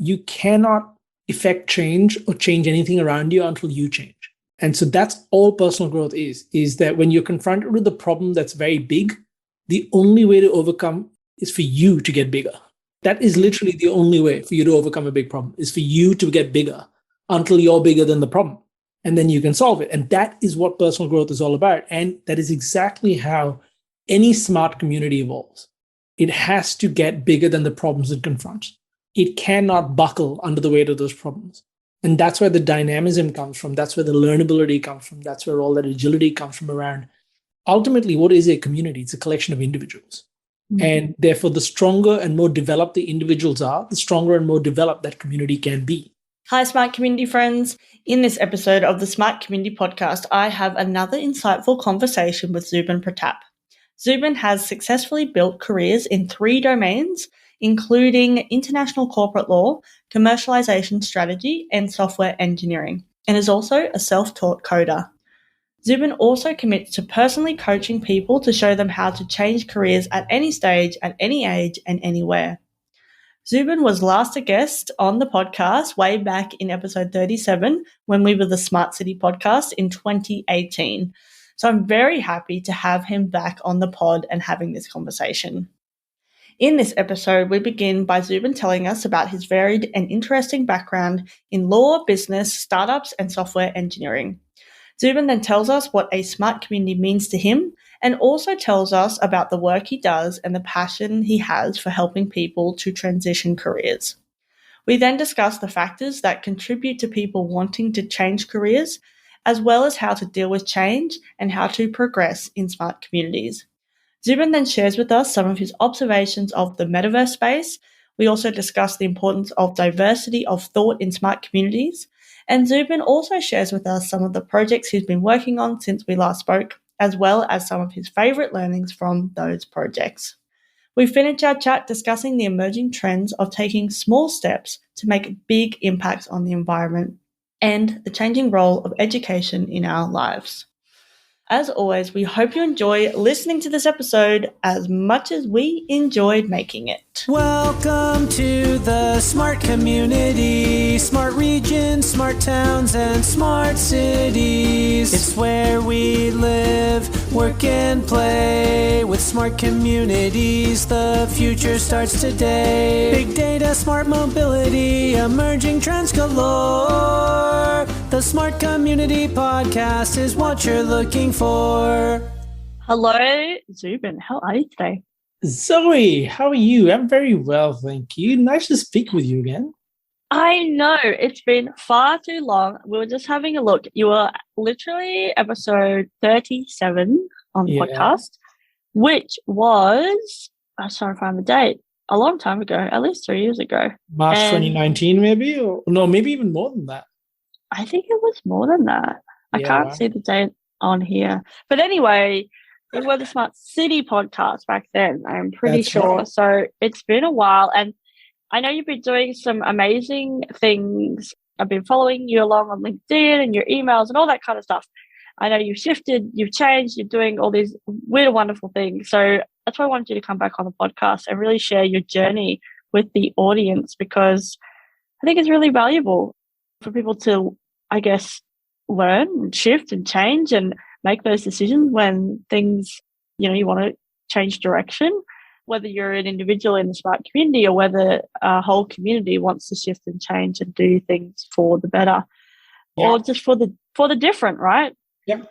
you cannot effect change or change anything around you until you change. And so that's all personal growth is that when you're confronted with a problem that's very big, the only way to overcome is for you to get bigger. That is literally the only way for you to overcome a big problem, is for you to get bigger until you're bigger than the problem. And then you can solve it. And that is what personal growth is all about. And that is exactly how any smart community evolves. It has to get bigger than the problems it confronts. It cannot buckle under the weight of those problems. And that's where the dynamism comes from. That's where the learnability comes from. That's where all that agility comes from around. Ultimately, what is a community? It's a collection of individuals. Mm-hmm. And therefore, the stronger and more developed the individuals are, the stronger and more developed that community can be. Hi, Smart Community friends. In this episode of the Smart Community podcast, I have another insightful conversation with Zubin Pratap. Zubin has successfully built careers in 3 domains, including international corporate law, commercialization strategy, and software engineering, and is also a self-taught coder. Zubin also commits to personally coaching people to show them how to change careers at any stage, at any age, and anywhere. Zubin was last a guest on the podcast way back in episode 37 when we were the Smart City podcast in 2018. So I'm very happy to have him back on the pod and having this conversation. In this episode, we begin by Zubin telling us about his varied and interesting background in law, business, startups, and software engineering. Zubin then tells us what a smart community means to him and also tells us about the work he does and the passion he has for helping people to transition careers. We then discuss the factors that contribute to people wanting to change careers, as well as how to deal with change and how to progress in smart communities. Zubin then shares with us some of his observations of the metaverse space. We also discuss the importance of diversity of thought in smart communities. And Zubin also shares with us some of the projects he's been working on since we last spoke, as well as some of his favorite learnings from those projects. We finish our chat discussing the emerging trends of taking small steps to make big impacts on the environment and the changing role of education in our lives. As always, we hope you enjoy listening to this episode as much as we enjoyed making it. Welcome to the smart community, smart regions, smart towns, and smart cities. It's where we live, work, and play. With smart communities, the future starts today. Big data, smart mobility, emerging trends galore. The Smart Community Podcast is what you're looking for. Hello, Zubin. How are you today? Zoe, how are you? I'm very well, thank you. Nice to speak with you again. I know. It's been far too long. We were just having a look. You were literally episode 37 on the podcast, which was, I'm trying to find the date, a long time ago, at least 3 years ago. March 2019 maybe? Or no, maybe even more than that. I think it was more than that. I can't see the date on here. But anyway, we were the Smart City podcast back then, I'm pretty sure. Right. So it's been a while. And I know you've been doing some amazing things. I've been following you along on LinkedIn and your emails and all that kind of stuff. I know you've shifted, you've changed, you're doing all these weird, wonderful things. So that's why I wanted you to come back on the podcast and really share your journey with the audience, because I think it's really valuable for people to, I guess, learn and shift and change and make those decisions when things, you want to change direction, whether you're an individual in the smart community or whether a whole community wants to shift and change and do things for the better or just for the different, right? Yep.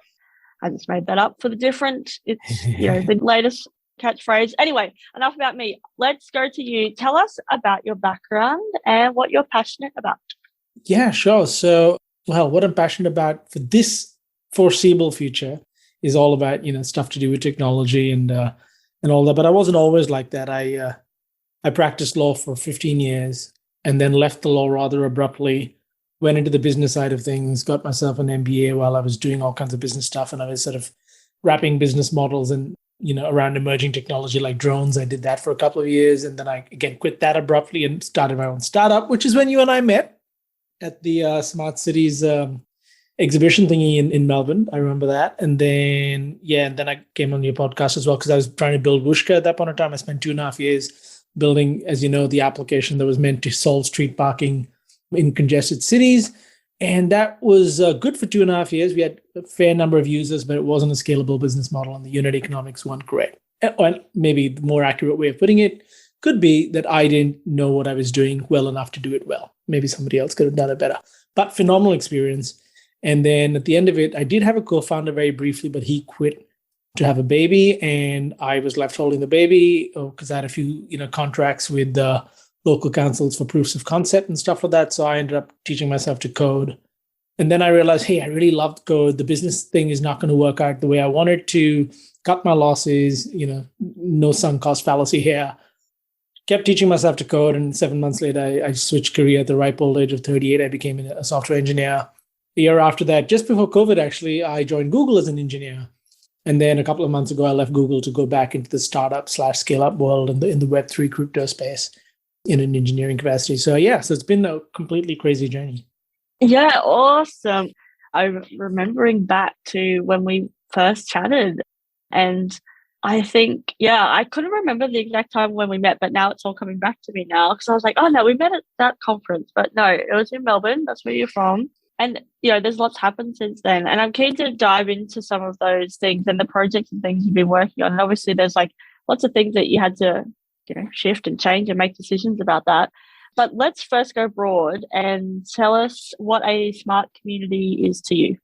I just made that up. For the different. It's, the latest catchphrase. Anyway, enough about me. Let's go to you. Tell us about your background and what you're passionate about. Yeah, sure. So, what I'm passionate about for this foreseeable future is all about, stuff to do with technology and all that. But I wasn't always like that. I practiced law for 15 years and then left the law rather abruptly, went into the business side of things, got myself an MBA while I was doing all kinds of business stuff. And I was sort of wrapping business models and, around emerging technology like drones. I did that for a couple of years. And then I, again, quit that abruptly and started my own startup, which is when you and I met at the Smart Cities exhibition thingy in Melbourne. I remember that. And then, and then I came on your podcast as well because I was trying to build Whooshka at that point in time. I spent 2.5 years building, as you know, the application that was meant to solve street parking in congested cities. And that was good for 2.5 years. We had a fair number of users, but it wasn't a scalable business model and the unit economics weren't correct. Or maybe the more accurate way of putting it could be that I didn't know what I was doing well enough to do it well. Maybe somebody else could have done it better. But phenomenal experience. And then at the end of it, I did have a co-founder very briefly, but he quit to have a baby, and I was left holding the baby because I had a few contracts with the local councils for proofs of concept and stuff like that. So I ended up teaching myself to code. And then I realized, hey, I really loved code. The business thing is not going to work out the way I wanted to. Cut my losses, no sunk cost fallacy here. Kept teaching myself to code, and 7 months later, I switched career at the ripe old age of 38. I became a software engineer. A year after that, just before COVID, actually, I joined Google as an engineer. And then a couple of months ago, I left Google to go back into the startup/scale-up world in the Web3 crypto space in an engineering capacity. So so it's been a completely crazy journey. Yeah, awesome. I'm remembering back to when we first chatted, and I think, I couldn't remember the exact time when we met, but now it's all coming back to me now because I was like, oh no, we met at that conference, but no, it was in Melbourne. That's where you're from. And, there's lots happened since then. And I'm keen to dive into some of those things and the projects and things you've been working on. And obviously there's like lots of things that you had to, shift and change and make decisions about that. But let's first go broad and tell us what a smart community is to you.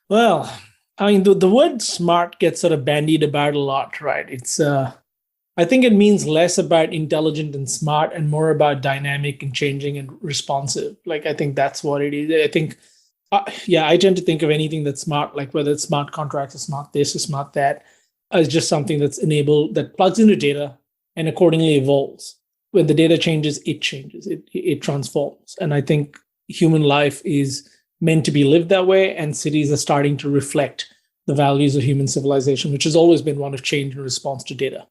Well, I mean, the word smart gets sort of bandied about a lot, right? It's, I think it means less about intelligent and smart and more about dynamic and changing and responsive. Like, I think that's what it is. I think, I tend to think of anything that's smart, like whether it's smart contracts or smart this or smart that, as just something that's enabled, that plugs into data and accordingly evolves. When the data changes, it transforms. And I think human life is meant to be lived that way, and cities are starting to reflect the values of human civilization, which has always been one of change in response to data.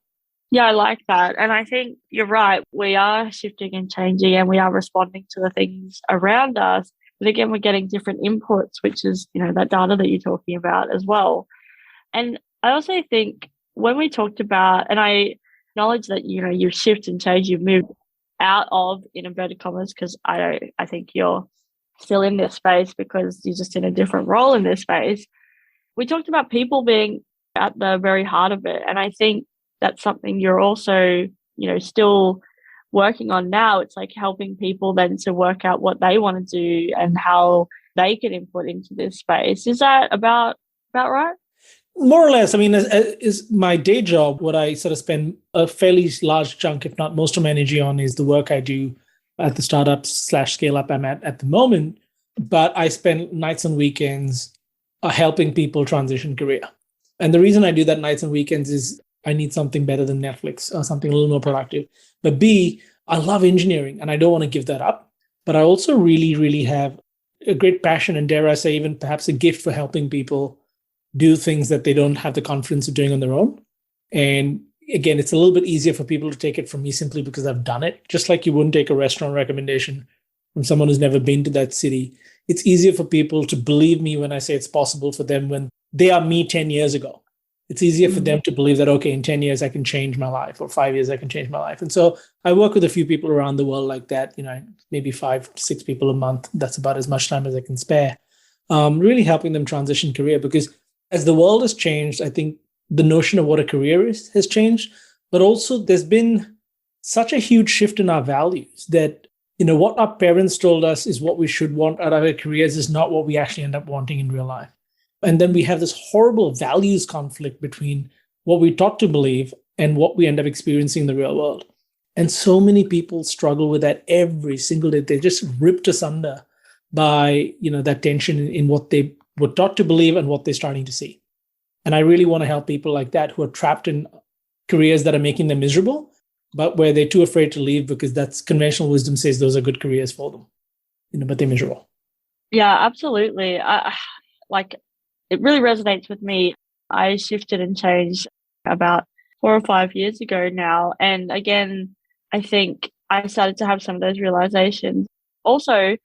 Yeah, I like that. And I think you're right. We are shifting and changing, and we are responding to the things around us. But again, we're getting different inputs, which is, that data that you're talking about as well. And I also think when we talked about, and I acknowledge that, you shift and change, you've moved out of, in inverted commas, because I think you're still in this space because you're just in a different role in this space. We talked about people being at the very heart of it. And I think that's something you're also, still working on now. It's like helping people then to work out what they want to do and how they can input into this space. Is that about right? More or less. I mean, is my day job, what I sort of spend a fairly large chunk, if not most of my energy on, is the work I do at the startup/scale-up I'm at the moment. But I spend nights and weekends helping people transition career. And the reason I do that nights and weekends is I need something better than Netflix or something a little more productive. But B, I love engineering and I don't want to give that up. But I also really, really have a great passion and, dare I say, even perhaps a gift for helping people do things that they don't have the confidence of doing on their own. And again, it's a little bit easier for people to take it from me simply because I've done it. Just like you wouldn't take a restaurant recommendation from someone who's never been to that city. It's easier for people to believe me when I say it's possible for them when they are me 10 years ago. It's easier for them to believe that, okay, in 10 years, I can change my life, or 5 years, I can change my life. And so I work with a few people around the world like that, maybe 5 to 6 people a month. That's about as much time as I can spare, really helping them transition career. Because as the world has changed, I think the notion of what a career is has changed, but also there's been such a huge shift in our values that, what our parents told us is what we should want out of our careers is not what we actually end up wanting in real life. And then we have this horrible values conflict between what we're taught to believe and what we end up experiencing in the real world. And so many people struggle with that every single day. They're just ripped asunder by, that tension in what they were taught to believe and what they're starting to see. And I really want to help people like that who are trapped in careers that are making them miserable, but where they're too afraid to leave because that's conventional wisdom says those are good careers for them, but they're miserable. Yeah, absolutely. It really resonates with me. I shifted and changed about 4 or 5 years ago now. And again, I think I started to have some of those realizations. Also,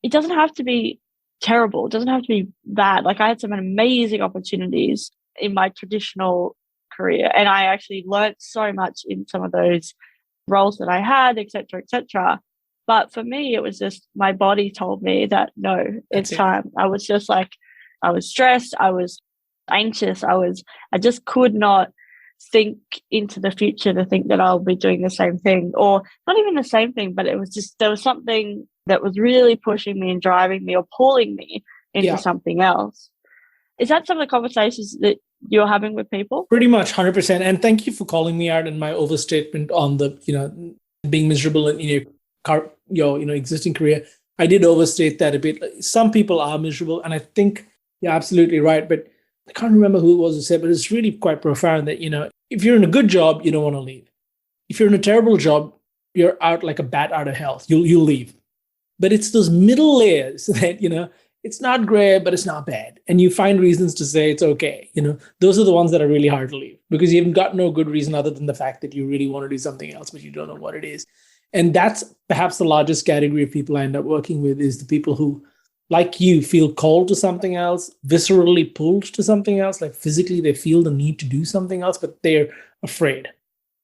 it doesn't have to be terrible. It doesn't have to be bad. Like I had some amazing opportunities in my traditional career. And I actually learned so much in some of those roles that I had, etc., etc. But for me, it was just my body told me that no, it's time. I was just like, I was stressed, I was anxious, I just could not think into the future to think that I'll be doing the same thing, or not even the same thing, but it was just, there was something that was really pushing me and driving me or pulling me into something else. Is that some of the conversations that you're having with people? Pretty much 100%. And thank you for calling me out in my overstatement on the, being miserable in your existing career. I did overstate that a bit. Some people are miserable, and I think you're absolutely right. But I can't remember who it was who said, but it's really quite profound that, if you're in a good job, you don't want to leave. If you're in a terrible job, you're out like a bat out of hell. You'll leave. But it's those middle layers that, it's not great, but it's not bad. And you find reasons to say it's okay. Those are the ones that are really hard to leave because you haven't got no good reason other than the fact that you really want to do something else, but you don't know what it is. And that's perhaps the largest category of people I end up working with is the people who, like you, feel called to something else, viscerally pulled to something else, like physically they feel the need to do something else, but they're afraid.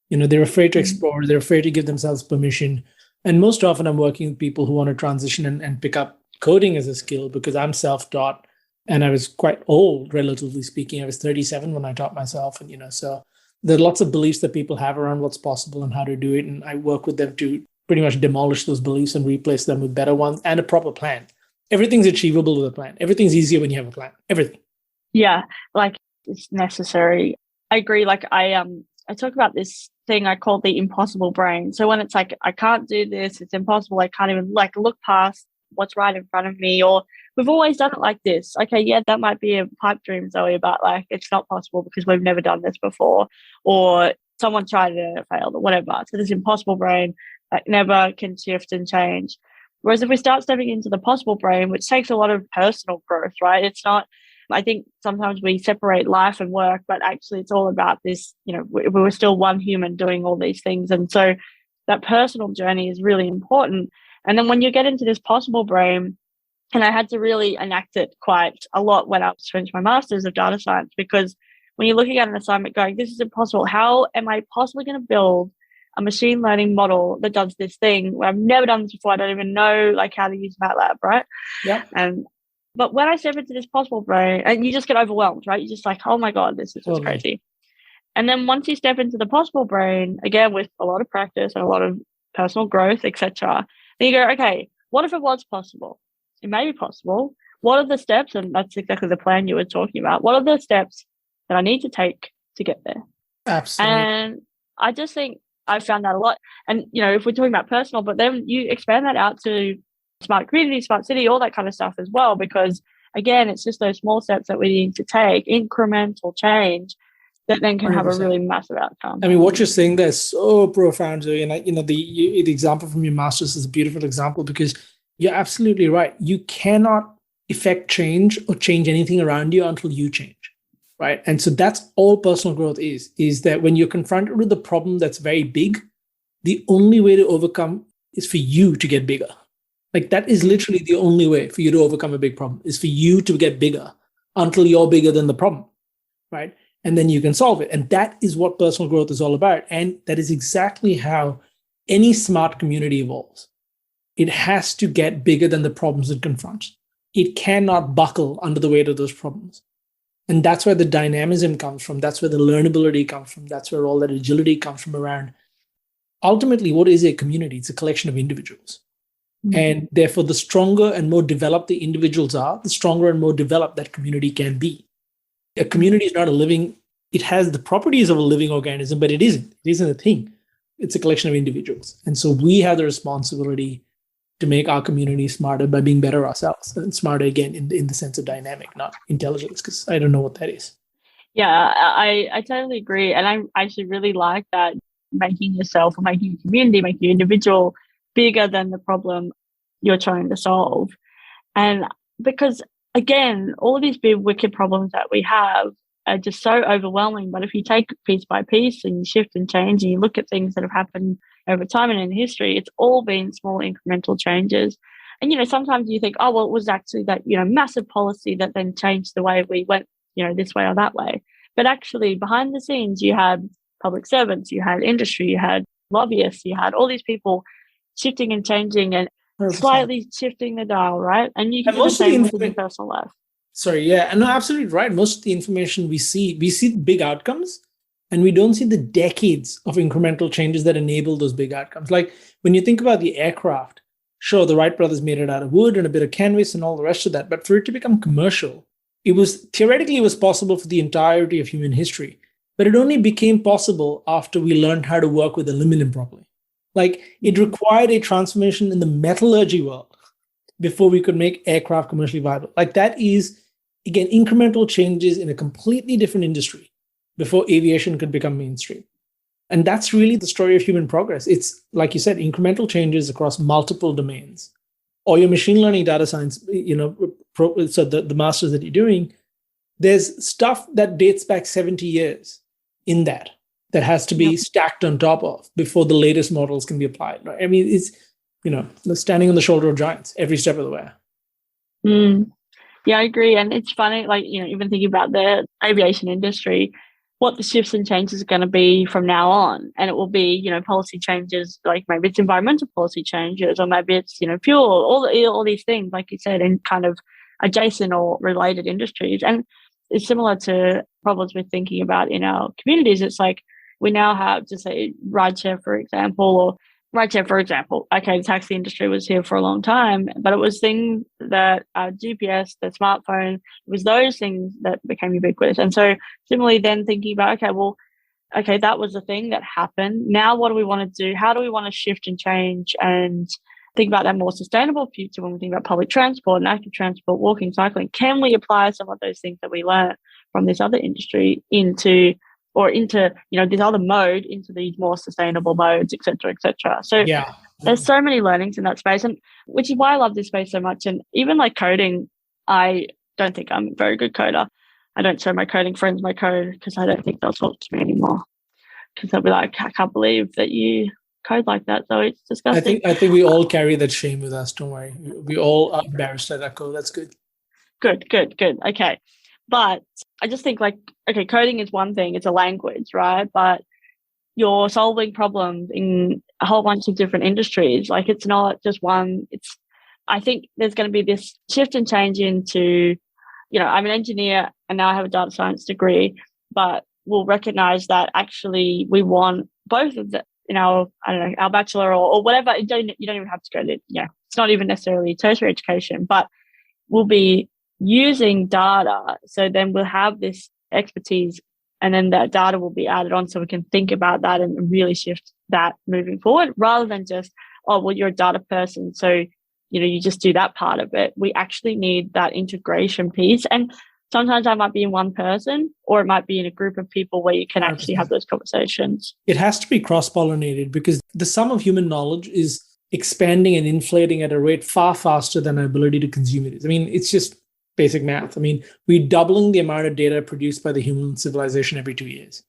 They're afraid to explore, they're afraid to give themselves permission. And most often I'm working with people who want to transition and pick up coding as a skill because I'm self-taught and I was quite old, relatively speaking. I was 37 when I taught myself. And, so there are lots of beliefs that people have around what's possible and how to do it. And I work with them to pretty much demolish those beliefs and replace them with better ones and a proper plan. Everything's achievable with a plan. Everything's easier when you have a plan. Everything. Yeah, like it's necessary. I agree. Like I talk about this thing I call the impossible brain. So when it's like, I can't do this, it's impossible. I can't even look past what's right in front of me, or we've always done it like this. Okay, yeah, that might be a pipe dream, Zoe, but it's not possible because we've never done this before, or someone tried it and it failed, or whatever. So this impossible brain never can shift and change. Whereas if we start stepping into the possible brain, which takes a lot of personal growth, right? It's not, I think sometimes we separate life and work, but actually it's all about this, we're still one human doing all these things. And so that personal journey is really important. And then when you get into this possible brain, and I had to really enact it quite a lot when I finished my master's of data science, because when you're looking at an assignment going, this is impossible, how am I possibly going to build a machine learning model that does this thing where I've never done this before? I don't even know how to use MATLAB, right? Yeah. But when I step into this possible brain, and you just get overwhelmed, right? You're just like, oh my God, this is just crazy. And then once you step into the possible brain, again, with a lot of practice and a lot of personal growth, etc., then you go, okay, what if it was possible? It may be possible. What are the steps? And that's exactly the plan you were talking about. What are the steps that I need to take to get there? Absolutely. And I just think I found that a lot. And, if we're talking about personal, but then you expand that out to smart community, smart city, all that kind of stuff as well, because again, it's just those small steps that we need to take, incremental change that then can 100%. Have a really massive outcome. I mean, what you're saying there is so profound, Zoe. And the example from your master's is a beautiful example because you're absolutely right. You cannot effect change or change anything around you until you change, right? And so that's all personal growth is that when you're confronted with a problem that's very big, the only way to overcome is for you to get bigger. That is literally the only way for you to overcome a big problem is for you to get bigger until you're bigger than the problem, right? And then you can solve it. And that is what personal growth is all about. And that is exactly how any smart community evolves. It has to get bigger than the problems it confronts. It cannot buckle under the weight of those problems. And that's where the dynamism comes from. That's where the learnability comes from. That's where all that agility comes from around. Ultimately, what is a community? It's a collection of individuals. Mm-hmm. And therefore, the stronger and more developed the individuals are, the stronger and more developed that community can be. A community is not a living, it has the properties of a living organism, but it isn't. It isn't a thing. It's a collection of individuals. And so we have the responsibility to make our community smarter by being better ourselves. And smarter, again, in the sense of dynamic, not intelligence, because I don't know what that is. Yeah, I totally agree. And I actually really like that, making yourself or making your community, making your individual bigger than the problem you're trying to solve. And because, again, all of these big wicked problems that we have are just so overwhelming. But if you take piece by piece and you shift and change and you look at things that have happened over time and in history, it's all been small incremental changes. And, sometimes you think, oh, well, it was actually that, massive policy that then changed the way we went, this way or that way. But actually, behind the scenes, you had public servants, you had industry, you had lobbyists, you had all these people shifting and changing and 100%. slightly shifting the dial, right? And you can And do the most of the same within your personal life. Sorry, yeah, and no, absolutely right. Most of the information we see big outcomes, and we don't see the decades of incremental changes that enable those big outcomes. Like when you think about the aircraft, sure, the Wright brothers made it out of wood and a bit of canvas and all the rest of that, but for it to become commercial, it was possible for the entirety of human history, but it only became possible after we learned how to work with aluminum properly. Like it required a transformation in the metallurgy world before we could make aircraft commercially viable. Like that is, again, incremental changes in a completely different industry before aviation could become mainstream. And that's really the story of human progress. It's, like you said, incremental changes across multiple domains. Or your machine learning, data science, so the masters that you're doing, there's stuff that dates back 70 years in that has to be stacked on top of before the latest models can be applied. Right? I mean, it's, standing on the shoulder of giants every step of the way. Yeah, I agree. And it's funny, like, even thinking about the aviation industry, what the shifts and changes are going to be from now on. And it will be, policy changes, like maybe it's environmental policy changes, or maybe it's, fuel, all these things, like you said, in kind of adjacent or related industries. And it's similar to problems we're thinking about in our communities. It's like we now have, just say, rideshare, for example, okay, the taxi industry was here for a long time, but it was things that GPS, the smartphone, it was those things that became ubiquitous. And so similarly then thinking about, okay, that was a thing that happened. Now what do we want to do? How do we want to shift and change and think about that more sustainable future when we think about public transport and active transport, walking, cycling? Can we apply some of those things that we learn from this other industry into this other mode, into these more sustainable modes, et cetera, et cetera. So there's so many learnings in that space, and which is why I love this space so much. And even like coding, I don't think I'm a very good coder. I don't show my coding friends my code because I don't think they'll talk to me anymore, because they'll be like, I can't believe that you code like that. So it's disgusting. I think we all carry that shame with us. Don't worry. We all are embarrassed at that code. That's good. Good. Okay. But I just think coding is one thing, it's a language, right? But you're solving problems in a whole bunch of different industries. Like it's not just one. I think there's going to be this shift and change into, I'm an engineer and now I have a data science degree, but we'll recognize that actually we want both of the, our bachelor or whatever. You don't even have to go to, it's not even necessarily tertiary education, but we'll be using data. So then we'll have this expertise, and then that data will be added on so we can think about that and really shift that moving forward, rather than just, you're a data person, so you just do that part of it. We actually need that integration piece. And sometimes that might be in one person, or it might be in a group of people where you can actually have those conversations. It has to be cross-pollinated, because the sum of human knowledge is expanding and inflating at a rate far faster than our ability to consume it is. I mean, it's just basic math. I mean, we're doubling the amount of data produced by the human civilization every 2 years.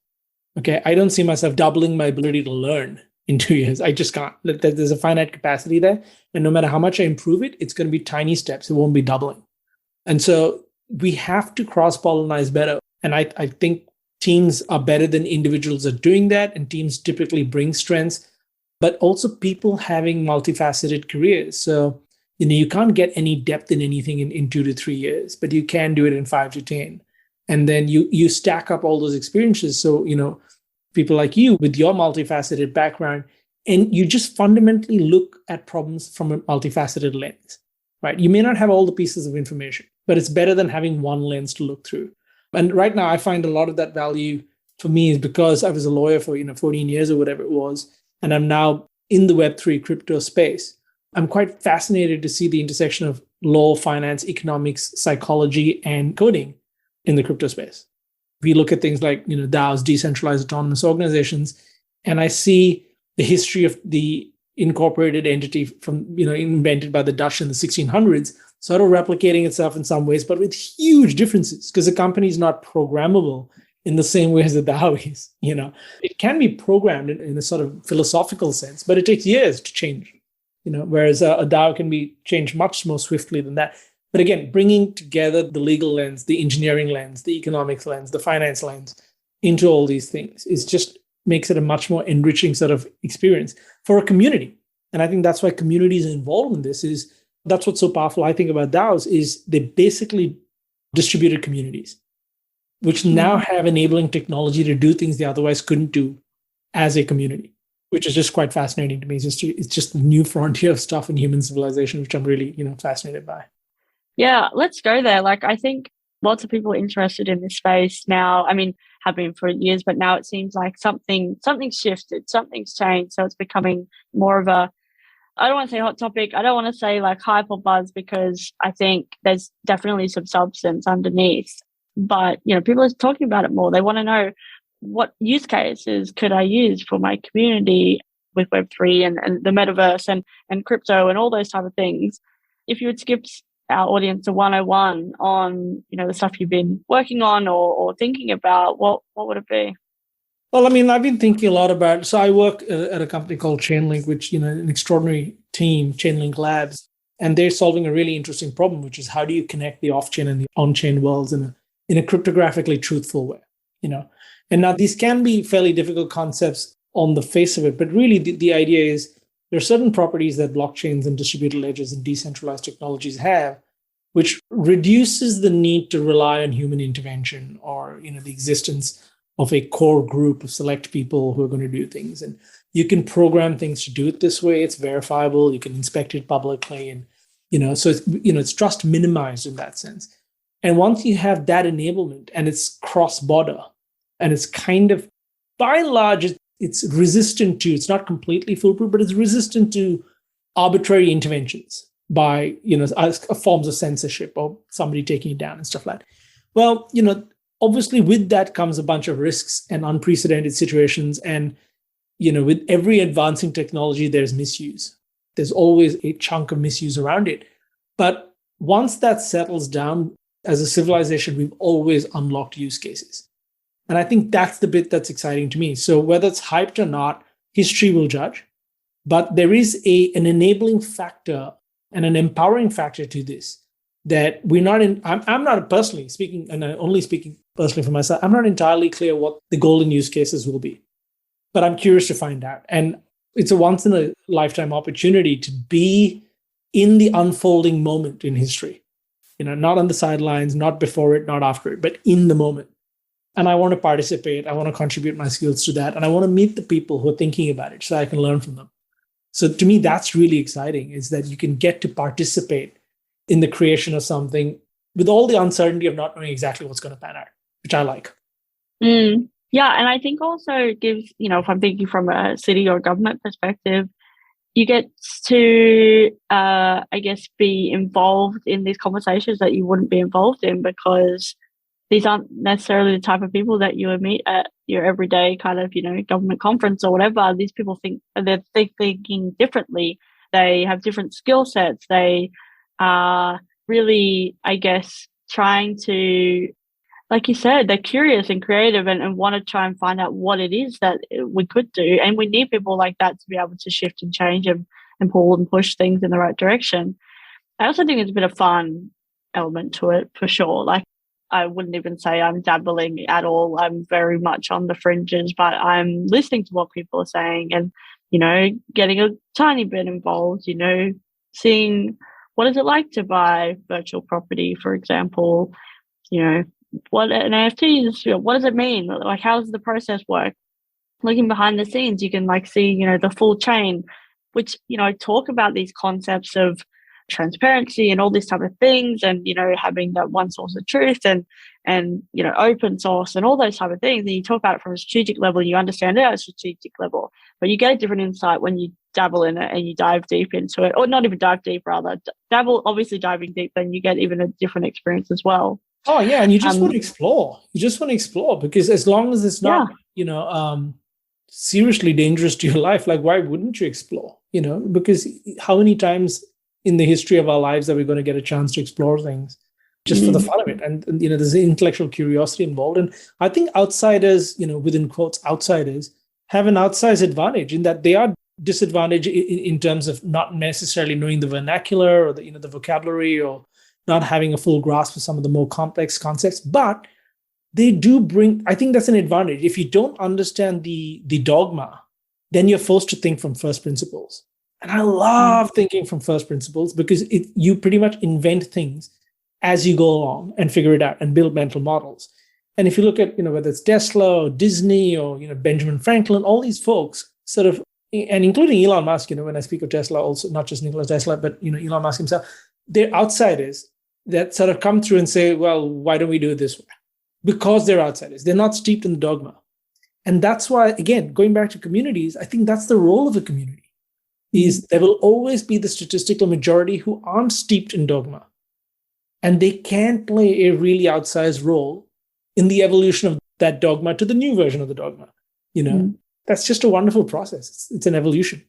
Okay, I don't see myself doubling my ability to learn in 2 years. I just can't. There's a finite capacity there. And no matter how much I improve it, it's going to be tiny steps. It won't be doubling. And so we have to cross-pollinize better. And I think teams are better than individuals at doing that. And teams typically bring strengths, but also people having multifaceted careers. So you can't get any depth in anything in 2 to 3 years, but you can do it in 5 to 10. And then you stack up all those experiences. So, people like you with your multifaceted background, and you just fundamentally look at problems from a multifaceted lens, right? You may not have all the pieces of information, but it's better than having one lens to look through. And right now I find a lot of that value for me is because I was a lawyer for, 14 years or whatever it was. And I'm now in the Web3 crypto space. I'm quite fascinated to see the intersection of law, finance, economics, psychology, and coding in the crypto space. We look at things like, DAOs, decentralized autonomous organizations, and I see the history of the incorporated entity from, invented by the Dutch in the 1600s, sort of replicating itself in some ways, but with huge differences, because a company is not programmable in the same way as a DAO is. It can be programmed in a sort of philosophical sense, but it takes years to change. Whereas a DAO can be changed much more swiftly than that. But again, bringing together the legal lens, the engineering lens, the economics lens, the finance lens into all these things is just makes it a much more enriching sort of experience for a community. And I think that's why communities involved in this that's what's so powerful, I think, about DAOs is they basically distributed communities, which now have enabling technology to do things they otherwise couldn't do as a community, which is just quite fascinating to me. It's just a new frontier of stuff in human civilization, which I'm really, fascinated by. Yeah, let's go there. Like, I think lots of people are interested in this space now. I mean, have been for years, but now it seems like something's shifted, something's changed. So it's becoming more of a, I don't want to say hot topic. I don't want to say like hype or buzz, because I think there's definitely some substance underneath. But, people are talking about it more. They want to know, what use cases could I use for my community with Web3 and the metaverse and crypto and all those type of things. If you would skip our audience a 101 on, the stuff you've been working on or thinking about, what would it be? Well, I mean, I've been thinking a lot about, so I work at a company called Chainlink, which, an extraordinary team, Chainlink Labs, and they're solving a really interesting problem, which is how do you connect the off-chain and the on-chain worlds in a cryptographically truthful way, And now these can be fairly difficult concepts on the face of it, but really the idea is there are certain properties that blockchains and distributed ledgers and decentralized technologies have, which reduces the need to rely on human intervention or, the existence of a core group of select people who are going to do things. And you can program things to do it this way. It's verifiable. You can inspect it publicly. And, so it's, it's trust minimized in that sense. And once you have that enablement and it's cross-border and it's kind of, by and large, it's resistant to, it's not completely foolproof, but it's resistant to arbitrary interventions by, forms of censorship or somebody taking it down and stuff like that. Well, obviously with that comes a bunch of risks and unprecedented situations. And, with every advancing technology, there's misuse. There's always a chunk of misuse around it. But once that settles down, as a civilization, we've always unlocked use cases. And I think that's the bit that's exciting to me. So whether it's hyped or not, history will judge. But there is an enabling factor and an empowering factor to this that we're not in. I'm not personally speaking, and I'm only speaking personally for myself, I'm not entirely clear what the golden use cases will be. But I'm curious to find out. And it's a once in a lifetime opportunity to be in the unfolding moment in history. Not on the sidelines, not before it, not after it, but in the moment. And I want to participate. I want to contribute my skills to that. And I want to meet the people who are thinking about it so I can learn from them. So to me, that's really exciting, is that you can get to participate in the creation of something with all the uncertainty of not knowing exactly what's going to pan out, which I like. Yeah. And I think also it gives, if I'm thinking from a city or government perspective, you get to, be involved in these conversations that you wouldn't be involved in, because these aren't necessarily the type of people that you would meet at your everyday kind of, government conference or whatever. These people they're thinking differently. They have different skill sets. They are really, trying to, like you said, they're curious and creative and want to try and find out what it is that we could do. And we need people like that to be able to shift and change and pull and push things in the right direction. I also think there's a bit of fun element to it for sure. Like, I wouldn't even say I'm dabbling at all. I'm very much on the fringes, but I'm listening to what people are saying and, getting a tiny bit involved, seeing what is it like to buy virtual property, for example, what an NFT is, what does it mean? Like, how does the process work? Looking behind the scenes, you can see, the full chain, which, talk about these concepts of transparency and all these type of things, and having that one source of truth and open source and all those type of things. And you talk about it from a strategic level, you understand it at a strategic level, but you get a different insight when you dabble in it and you dive deep into it, or not even dive deep, rather dabble. Obviously, diving deep, then you get even a different experience as well. Oh yeah, and you just want to explore. You just want to explore, because as long as it's not, seriously dangerous to your life, like, why wouldn't you explore? Because how many times in the history of our lives are we going to get a chance to explore things just for the fun of it? And there's intellectual curiosity involved. And I think outsiders, within quotes, outsiders have an outsized advantage in that they are disadvantaged in terms of not necessarily knowing the vernacular or the vocabulary, or not having a full grasp of some of the more complex concepts. But they do bring, I think that's an advantage. If you don't understand the dogma, then you're forced to think from first principles. And I love thinking from first principles because you pretty much invent things as you go along and figure it out and build mental models. And if you look at, whether it's Tesla or Disney or, Benjamin Franklin, all these folks sort of, and including Elon Musk, when I speak of Tesla, also not just Nikola Tesla, but, Elon Musk himself, they're outsiders that sort of come through and say, well, why don't we do it this way? Because they're outsiders. They're not steeped in the dogma. And that's why, again, going back to communities, I think that's the role of a community, is there will always be the statistical majority who aren't steeped in dogma. And they can play a really outsized role in the evolution of that dogma to the new version of the dogma. That's just a wonderful process. It's an evolution.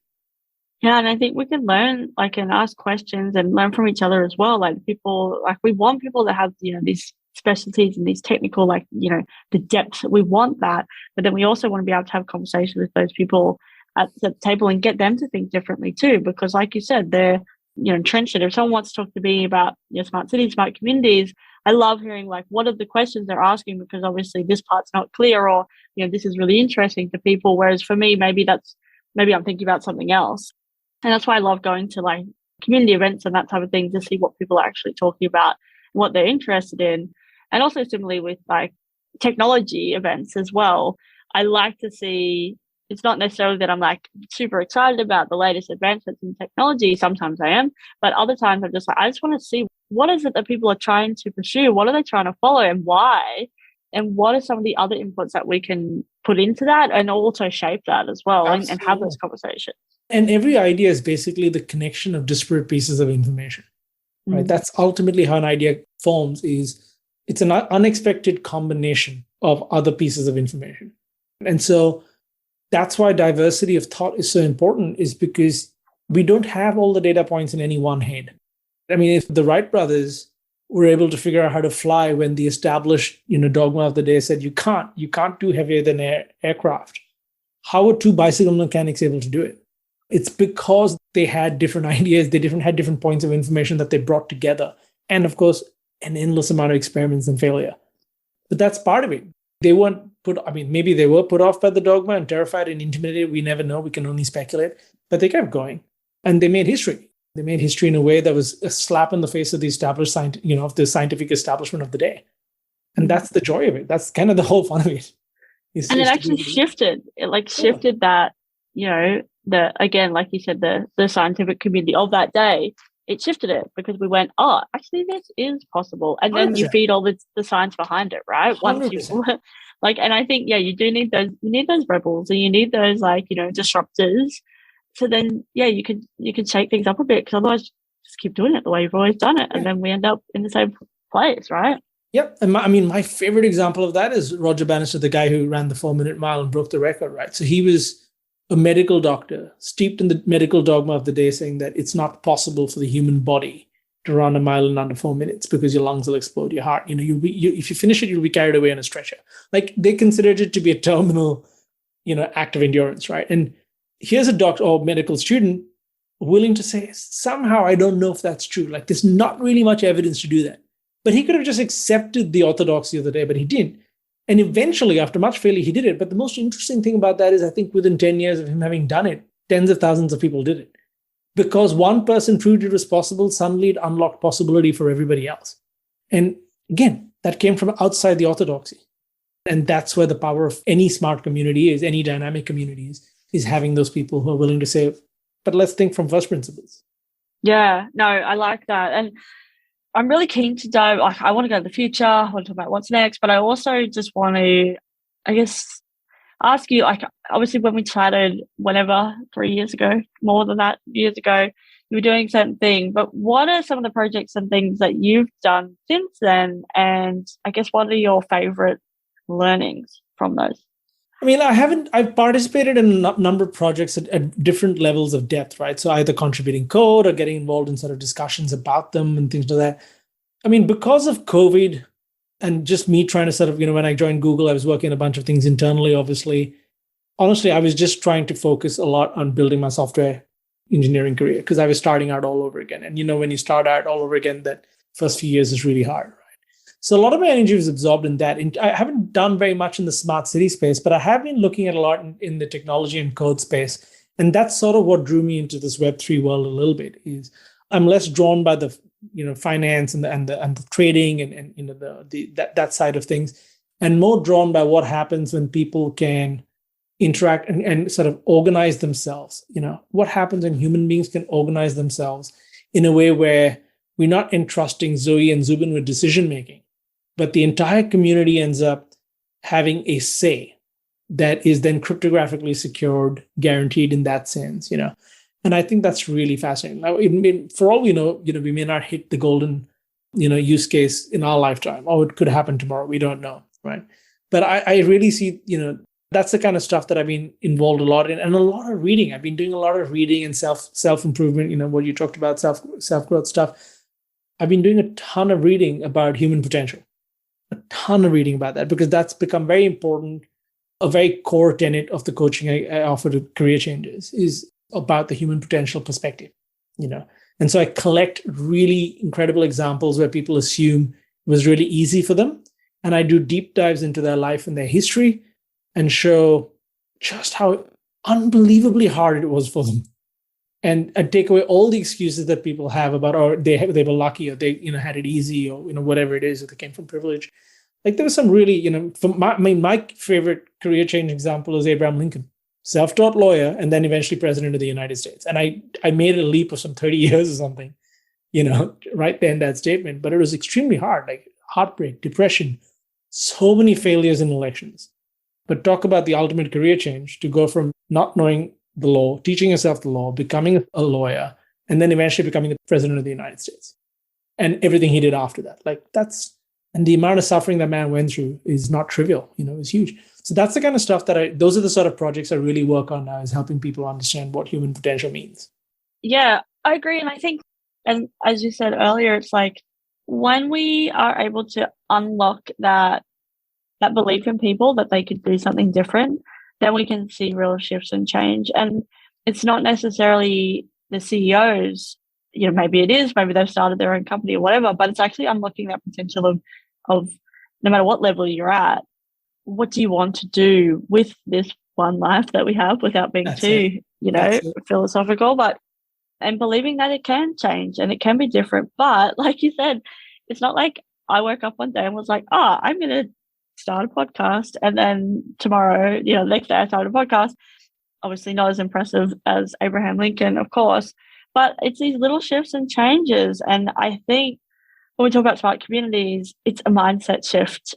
Yeah, and I think we can learn, and ask questions and learn from each other as well. We want people to have, these specialties and these technical, the depth. We want that, but then we also want to be able to have conversations with those people at the table and get them to think differently too. Because, like you said, they're entrenched. If someone wants to talk to me about smart cities, smart communities, I love hearing what are the questions they're asking, because obviously this part's not clear, or this is really interesting to people. Whereas for me, maybe I'm thinking about something else. And that's why I love going to community events and that type of thing to see what people are actually talking about and what they're interested in. And also similarly with technology events as well. I like to see, it's not necessarily that I'm super excited about the latest advancements in technology. Sometimes I am, but other times I'm just I just want to see what is it that people are trying to pursue? What are they trying to follow and why? And what are some of the other inputs that we can put into that and also shape that as well and have those conversations? And every idea is basically the connection of disparate pieces of information, right? That's ultimately how an idea forms. It's an unexpected combination of other pieces of information. And so that's why diversity of thought is so important, is because we don't have all the data points in any one head. I mean, if the Wright brothers were able to figure out how to fly when the established, dogma of the day said you can't do heavier than aircraft, how were two bicycle mechanics able to do it? It's because they had different ideas, had different points of information that they brought together. And of course, an endless amount of experiments and failure. But that's part of it. They weren't maybe they were put off by the dogma and terrified and intimidated. We never know. We can only speculate. But they kept going. And they made history. They made history in a way that was a slap in the face of the established of the scientific establishment of the day. And that's the joy of it. That's kind of the whole fun of it. It actually shifted. It shifted that, again, like you said, the scientific community of that day, it shifted it because we went, oh, actually this is possible. And then 100%. You feed all the science behind it, right? 100%. And I think, you do need those rebels and you need those disruptors. So then, you can shake things up a bit, because otherwise just keep doing it the way you've always done it. And then we end up in the same place, right? Yep. And my favorite example of that is Roger Bannister, the guy who ran the 4-minute mile and broke the record, right? So he was a medical doctor, steeped in the medical dogma of the day, saying that it's not possible for the human body to run a mile in under 4 minutes because your lungs will explode, your heart. If you finish it, you'll be carried away on a stretcher. They considered it to be a terminal, act of endurance, right? And here's a doctor or medical student willing to say, somehow I don't know if that's true. There's not really much evidence to do that. But he could have just accepted the orthodoxy of the day, but he didn't. And eventually, after much failure, he did it. But the most interesting thing about that is I think within 10 years of him having done it, tens of thousands of people did it. Because one person proved it was possible, suddenly it unlocked possibility for everybody else. And again, that came from outside the orthodoxy. And that's where the power of any smart community is, any dynamic community is having those people who are willing to say, but let's think from first principles. Yeah, no, I like that. And I'm really keen to dive, I want to go to the future, I want to talk about what's next, but I also just want to, ask you, obviously when we chatted, 3 years ago, more than that, years ago, you were doing certain thing, but what are some of the projects and things that you've done since then? And what are your favorite learnings from those? I've participated in a number of projects at different levels of depth, right? So either contributing code or getting involved in sort of discussions about them and things like that. Because of COVID and just me trying to sort of, when I joined Google, I was working a bunch of things internally, obviously. Honestly, I was just trying to focus a lot on building my software engineering career because I was starting out all over again. And, when you start out all over again, that first few years is really hard, right? So a lot of my energy was absorbed in that. And I haven't done very much in the smart city space, but I have been looking at a lot in the technology and code space. And that's sort of what drew me into this Web3 world a little bit. Is I'm less drawn by the finance and the trading and that side of things, and more drawn by what happens when people can interact and sort of organize themselves. What happens when human beings can organize themselves in a way where we're not entrusting Zoe and Zubin with decision making, but the entire community ends up having a say that is then cryptographically secured, guaranteed in that sense. And I think that's really fascinating. Now, for all we know, we may not hit the golden, use case in our lifetime, or it could happen tomorrow. We don't know, right? But I really see, that's the kind of stuff that I've been involved a lot in, and a lot of reading. I've been doing a lot of reading and self improvement. What you talked about, self growth stuff. I've been doing a ton of reading about human potential, a ton of reading about that, because that's become very important. A very core tenet of the coaching I offer to career changers is about the human potential perspective, And so I collect really incredible examples where people assume it was really easy for them. And I do deep dives into their life and their history and show just how unbelievably hard it was for them. And I take away all the excuses that people have about, or they were lucky, or they had it easy, or whatever it is, or they came from privilege. Like there was some really, my favorite career change example is Abraham Lincoln, self-taught lawyer, and then eventually president of the United States. And I made a leap of some 30 years or something, right there in that statement. But it was extremely hard, like heartbreak, depression, so many failures in elections. But talk about the ultimate career change, to go from not knowing the law, teaching yourself the law, becoming a lawyer, and then eventually becoming the president of the United States. And everything he did after that. And the amount of suffering that man went through is not trivial, it's huge. So that's the kind of stuff those are the sort of projects I really work on now, is helping people understand what human potential means. Yeah, I agree. And I think, and as you said earlier, it's like when we are able to unlock that belief in people that they could do something different, then we can see real shifts and change. And it's not necessarily the CEOs, maybe it is, maybe they've started their own company or whatever, but it's actually unlocking that potential of no matter what level you're at, what do you want to do with this one life that we have, without being too, philosophical, and believing that it can change and it can be different. But like you said, it's not like I woke up one day and was like, I'm going to start a podcast. And then tomorrow, the next day I started a podcast. Obviously not as impressive as Abraham Lincoln, of course, but it's these little shifts and changes. And I think when we talk about smart communities, it's a mindset shift.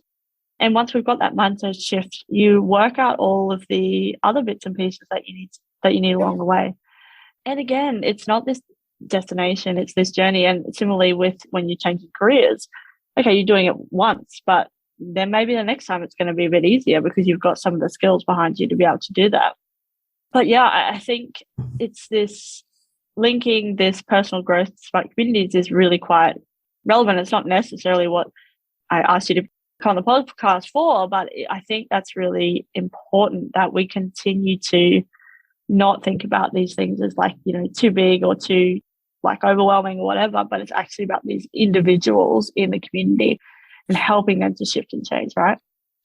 And once we've got that mindset shift, you work out all of the other bits and pieces that you need along the way. And again, it's not this destination, it's this journey. And similarly with when you're changing careers, okay, you're doing it once, but then maybe the next time it's going to be a bit easier because you've got some of the skills behind you to be able to do that. But yeah, I think it's this linking this personal growth to smart communities is really quite relevant. It's not necessarily what I asked you to come on the podcast for, but I think that's really important, that we continue to not think about these things as like, too big or too like overwhelming or whatever, but it's actually about these individuals in the community and helping them to shift and change, right?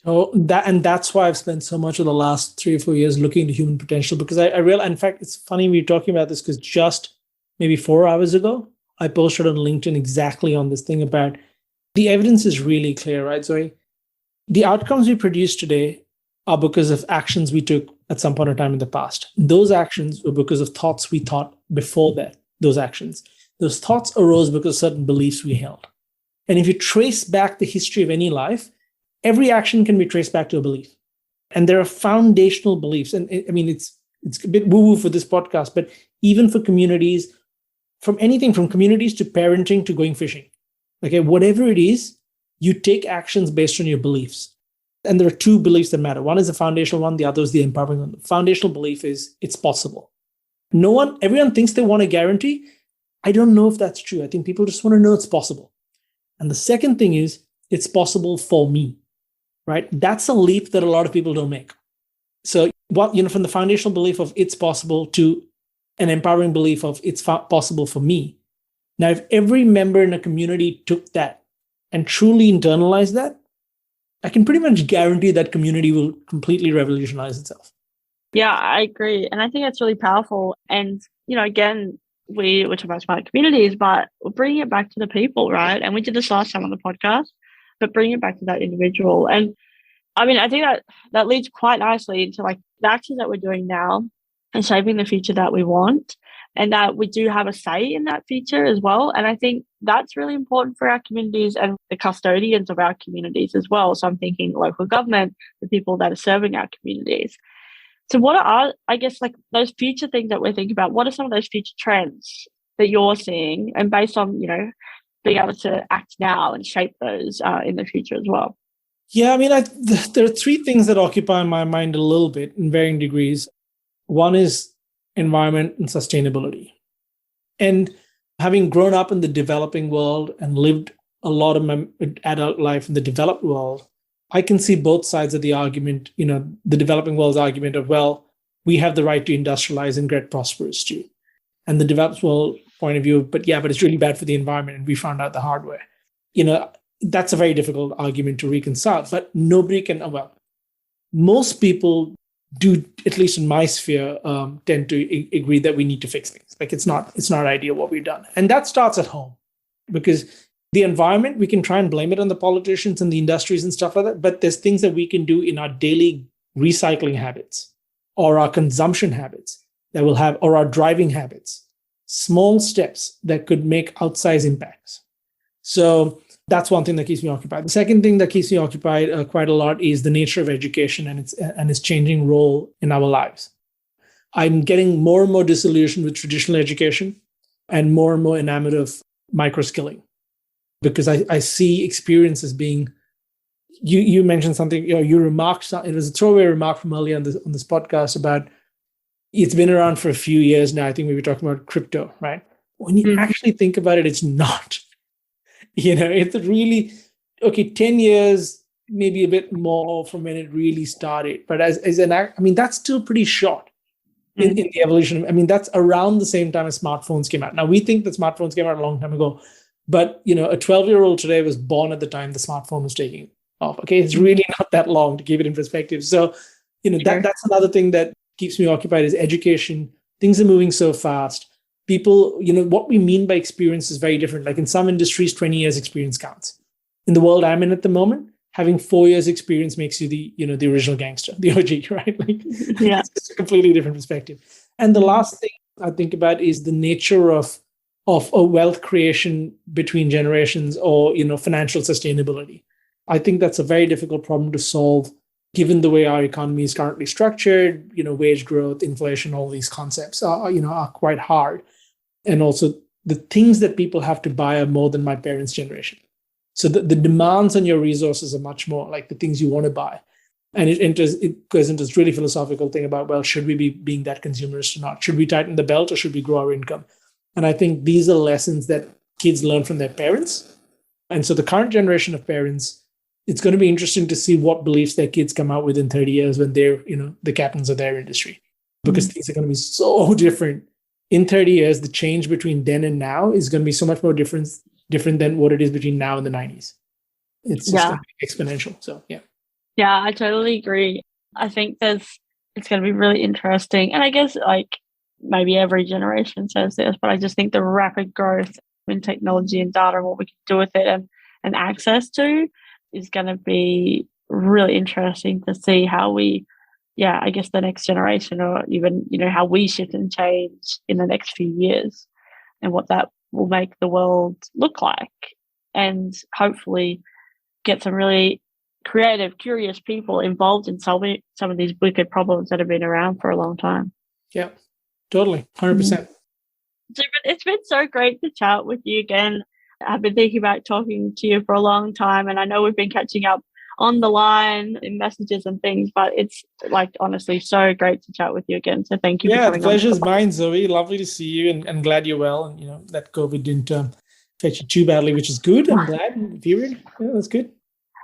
Oh, that's why I've spent so much of the last 3 or 4 years looking into human potential, because I realize, in fact, it's funny we're talking about this, because just maybe 4 hours ago, I posted on LinkedIn exactly on this thing about the evidence is really clear, right, Zoe? The outcomes we produce today are because of actions we took at some point in time in the past. Those actions were because of thoughts we thought before that, those actions. Those thoughts arose because of certain beliefs we held. And if you trace back the history of any life, every action can be traced back to a belief. And there are foundational beliefs. And I mean, it's a bit woo-woo for this podcast, but even for communities, from anything from communities to parenting to going fishing, okay, whatever it is, you take actions based on your beliefs. And there are two beliefs that matter. One is the foundational one, the other is the empowering one. The foundational belief is it's possible. Everyone thinks they want a guarantee. I don't know if that's true. I think people just want to know it's possible. And the second thing is it's possible for me, right? That's a leap that a lot of people don't make. So from the foundational belief of it's possible to an empowering belief of it's possible for me. Now, if every member in a community took that and truly internalize that, I can pretty much guarantee that community will completely revolutionize itself. Yeah, I agree. And I think that's really powerful. And, again, we're talking about smart communities, but we're bringing it back to the people, right? And we did this last time on the podcast, but bringing it back to that individual. And I mean, I think that leads quite nicely into like the actions that we're doing now and shaping the future that we want, and that we do have a say in that future as well. And I think that's really important for our communities and the custodians of our communities as well. So I'm thinking local government, the people that are serving our communities. So what are, I guess, like those future things that we're thinking about? What are some of those future trends that you're seeing, and based on, being able to act now and shape those in the future as well? Yeah, I mean, there are three things that occupy my mind a little bit in varying degrees. One is environment and sustainability. And having grown up in the developing world and lived a lot of my adult life in the developed world, I can see both sides of the argument, the developing world's argument of, well, we have the right to industrialize and get prosperous too. And the developed world point of view, but it's really bad for the environment, and we found out the hard way. That's a very difficult argument to reconcile, but nobody can, most people do, at least in my sphere, tend to agree that we need to fix things. Like it's not ideal what we've done. And that starts at home, because the environment, we can try and blame it on the politicians and the industries and stuff like that, but there's things that we can do in our daily recycling habits or our consumption habits that will have, or our driving habits, small steps that could make outsized impacts. So that's one thing that keeps me occupied. The second thing that keeps me occupied quite a lot is the nature of education and its changing role in our lives. I'm getting more and more disillusioned with traditional education and more enamored of micro-skilling, because I see experience as being, you mentioned something, you remarked, it was a throwaway remark from earlier on this podcast about, it's been around for a few years now. I think we were talking about crypto, right? When you actually think about it, it's not. It's really, 10 years, maybe a bit more from when it really started. But that's still pretty short in the evolution. That's around the same time as smartphones came out. Now, we think that smartphones came out a long time ago, but, a 12-year-old today was born at the time the smartphone was taking off. Okay, it's really not that long, to keep it in perspective. So, that's another thing that keeps me occupied is education. Things are moving so fast. People, what we mean by experience is very different. Like in some industries, 20 years experience counts. In the world I'm in at the moment, having 4 years experience makes you the original gangster, the OG, right? It's a completely different perspective. And the last thing I think about is the nature of a wealth creation between generations, or, financial sustainability. I think that's a very difficult problem to solve, given the way our economy is currently structured. Wage growth, inflation, all these concepts are quite hard. And also the things that people have to buy are more than my parents' generation. So the demands on your resources are much more like the things you want to buy. And it goes into this really philosophical thing about, well, should we be being that consumerist or not? Should we tighten the belt, or should we grow our income? And I think these are lessons that kids learn from their parents. And so the current generation of parents, it's going to be interesting to see what beliefs their kids come out with in 30 years when they're, the captains of their industry, because things are going to be so different. In 30 years, the change between then and now is going to be so much more different than what it is between now and the 90s. It's just going to be exponential. So, yeah. Yeah, I totally agree. I think it's going to be really interesting. And I guess maybe every generation says this, but I just think the rapid growth in technology and data and what we can do with it and access to is going to be really interesting to see how we, I guess the next generation, or even, how we shift and change in the next few years, and what that will make the world look like, and hopefully get some really creative, curious people involved in solving some of these wicked problems that have been around for a long time. Yeah, totally. 100%. It's been so great to chat with you again. I've been thinking about talking to you for a long time, and I know we've been catching up on the line in messages and things, but it's honestly so great to chat with you again. So thank you for coming on. Yeah, the pleasure's mine, Zoe. Lovely to see you, and glad you're well. And that COVID didn't affect you too badly, which is good. I'm glad. Period. Yeah, that's good.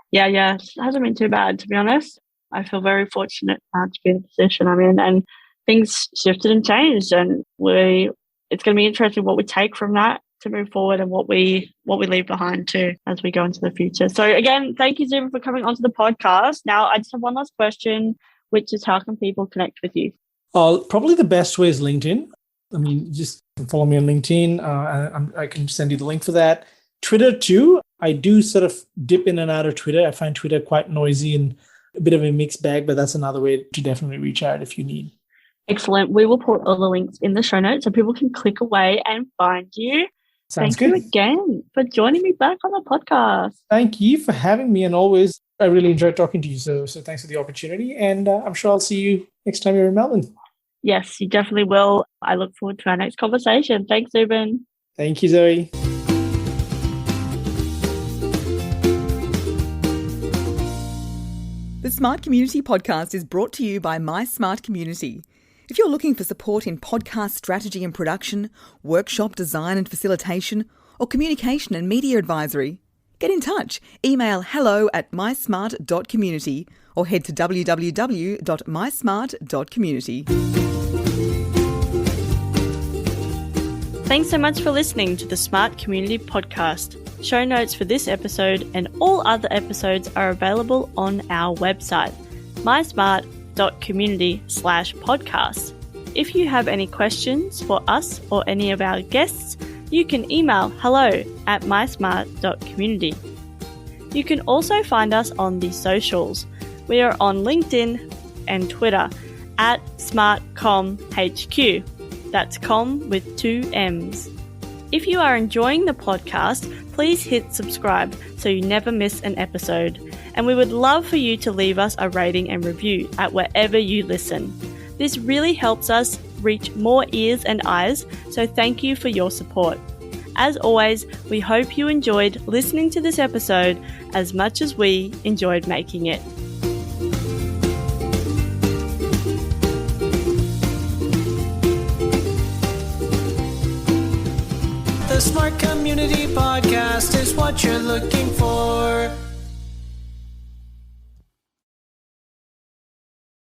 Yeah, it hasn't been too bad, to be honest. I feel very fortunate to be in the position I'm in, and things shifted and changed, and it's going to be interesting what we take from that to move forward and what we leave behind too as we go into the future. So again, thank you, Zubin, for coming onto the podcast. Now, I just have one last question, which is how can people connect with you? Probably the best way is LinkedIn. I mean, just follow me on LinkedIn. I can send you the link for that. Twitter too. I do sort of dip in and out of Twitter. I find Twitter quite noisy and a bit of a mixed bag, but that's another way to definitely reach out if you need. Excellent. We will put all the links in the show notes so people can click away and find you. Sounds Thank good. you again for joining me back on the podcast. Thank you for having me. And always, I really enjoyed talking to you. So thanks for the opportunity. And I'm sure I'll see you next time you're in Melbourne. Yes, you definitely will. I look forward to our next conversation. Thanks, Zubin. Thank you, Zoe. The Smart Community podcast is brought to you by My Smart Community. If you're looking for support in podcast strategy and production, workshop design and facilitation, or communication and media advisory, get in touch. Email hello@mysmart.community or head to www.mysmart.community. Thanks so much for listening to the Smart Community Podcast. Show notes for this episode and all other episodes are available on our website, mysmart.community/podcast. If you have any questions for us or any of our guests, you can email hello@mysmart.community. You can also find us on the socials. We are on LinkedIn and Twitter @SmartComHQ. That's com with 2 M's. If you are enjoying the podcast, please hit subscribe so you never miss an episode. And we would love for you to leave us a rating and review at wherever you listen. This really helps us reach more ears and eyes, so thank you for your support. As always, we hope you enjoyed listening to this episode as much as we enjoyed making it. The Smart Community Podcast is what you're looking for.